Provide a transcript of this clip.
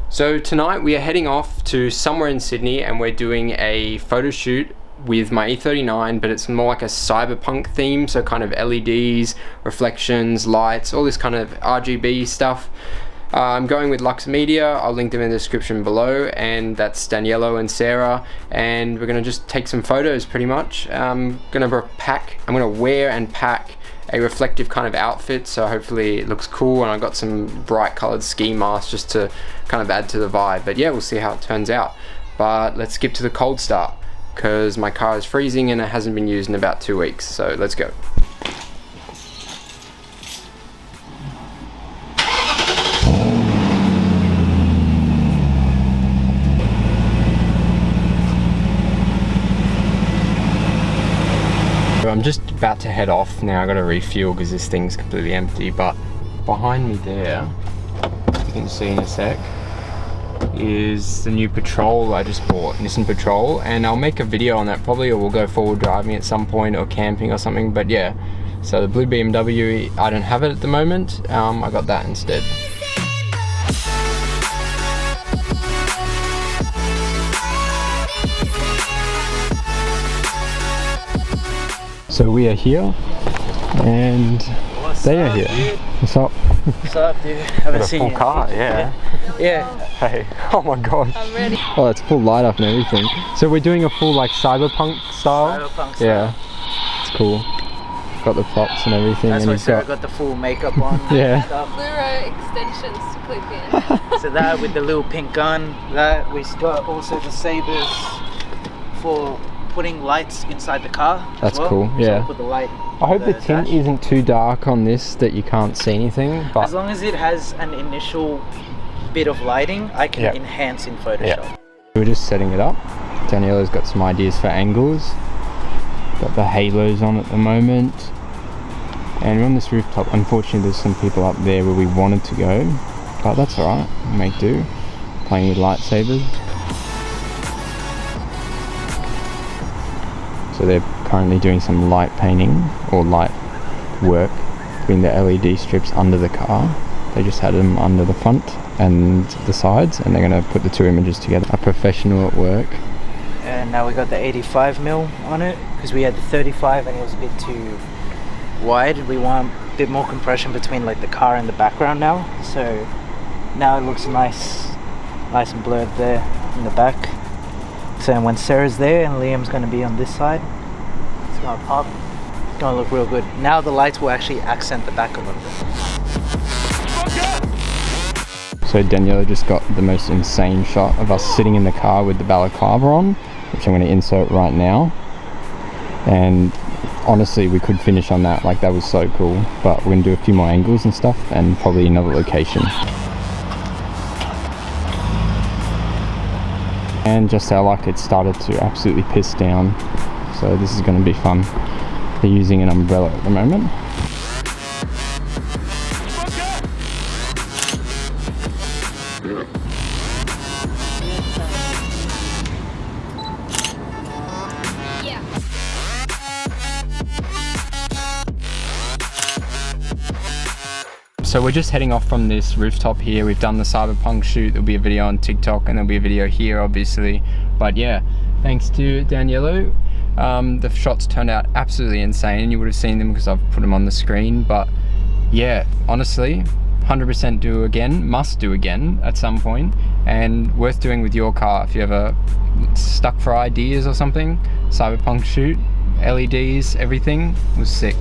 So tonight we are heading off to somewhere in Sydney and we're doing a photo shoot with my E39, but it's more like a cyberpunk theme, so kind of LEDs, reflections, lights, all this kind of RGB stuff. I'm going with Lux Media. I'll link them in the description below, and that's Daniello and Sarah, and we're gonna just take some photos pretty much. I'm gonna wear and pack a reflective kind of outfit, so hopefully it looks cool, and I've got some bright colored ski masks just to kind of add to the vibe. But yeah, we'll see how it turns out. But let's skip to the cold start because my car is freezing and it hasn't been used in about 2 weeks, so let's go. I'm just about to head off now. I got to refuel because this thing's completely empty, but behind me there, you can see in a sec, is the new Patrol I just bought, Nissan Patrol, and I'll make a video on that probably, or we'll go forward driving at some point or camping or something. But yeah, so the blue BMW, I don't have it at the moment. I got that instead. So we are here, and they are here. Dude? What's up? What's up, dude? Haven't seen you. Full car, yeah. Hey, oh my god. I'm ready. Oh, it's full light up and everything. So we're doing a full like cyberpunk style. Yeah, it's cool. Got the props and everything. That's and why Sarah got the full makeup on. Yeah. Fluoro extensions to clip in. So that with the little pink gun. That we got also the sabers for putting lights inside the car. That's well. cool. Yeah. So put the light. I hope the tint isn't too dark on this that you can't see anything. But as long as it has an initial bit of lighting, I can enhance in Photoshop. Yeah. We're just setting it up. Daniela's got some ideas for angles. Got the halos on at the moment. And we're on this rooftop. Unfortunately, there's some people up there where we wanted to go, but that's alright. We'll make do. Playing with lightsabers. So they're currently doing some light painting or light work between the LED strips under the car. They just had them under the front and the sides, and they're going to put the two images together. A professional at work. And now we got the 85mm on it because we had the 35 and it was a bit too wide. We want a bit more compression between like the car and the background now. So now it looks nice and blurred there in the back. So when Sarah's there and Liam's going to be on this side, it's going to pop. It's going to look real good. Now the lights will actually accent the back a little bit. So Daniela just got the most insane shot of us sitting in the car with the balaclava on, which I'm going to insert right now. And honestly, we could finish on that. Like, that was so cool. But we're going to do a few more angles and stuff, and probably another location. And just our luck, it started to absolutely piss down, so this is going to be fun. They're using an umbrella at the moment. So we're just heading off from this rooftop here. We've done the cyberpunk shoot. There'll be a video on TikTok and there'll be a video here obviously. But yeah, thanks to Daniello. The shots turned out absolutely insane, and you would have seen them because I've put them on the screen. But yeah, honestly, 100% do again, must do again at some point, and worth doing with your car if you ever stuck for ideas or something. Cyberpunk shoot, LEDs, everything was sick.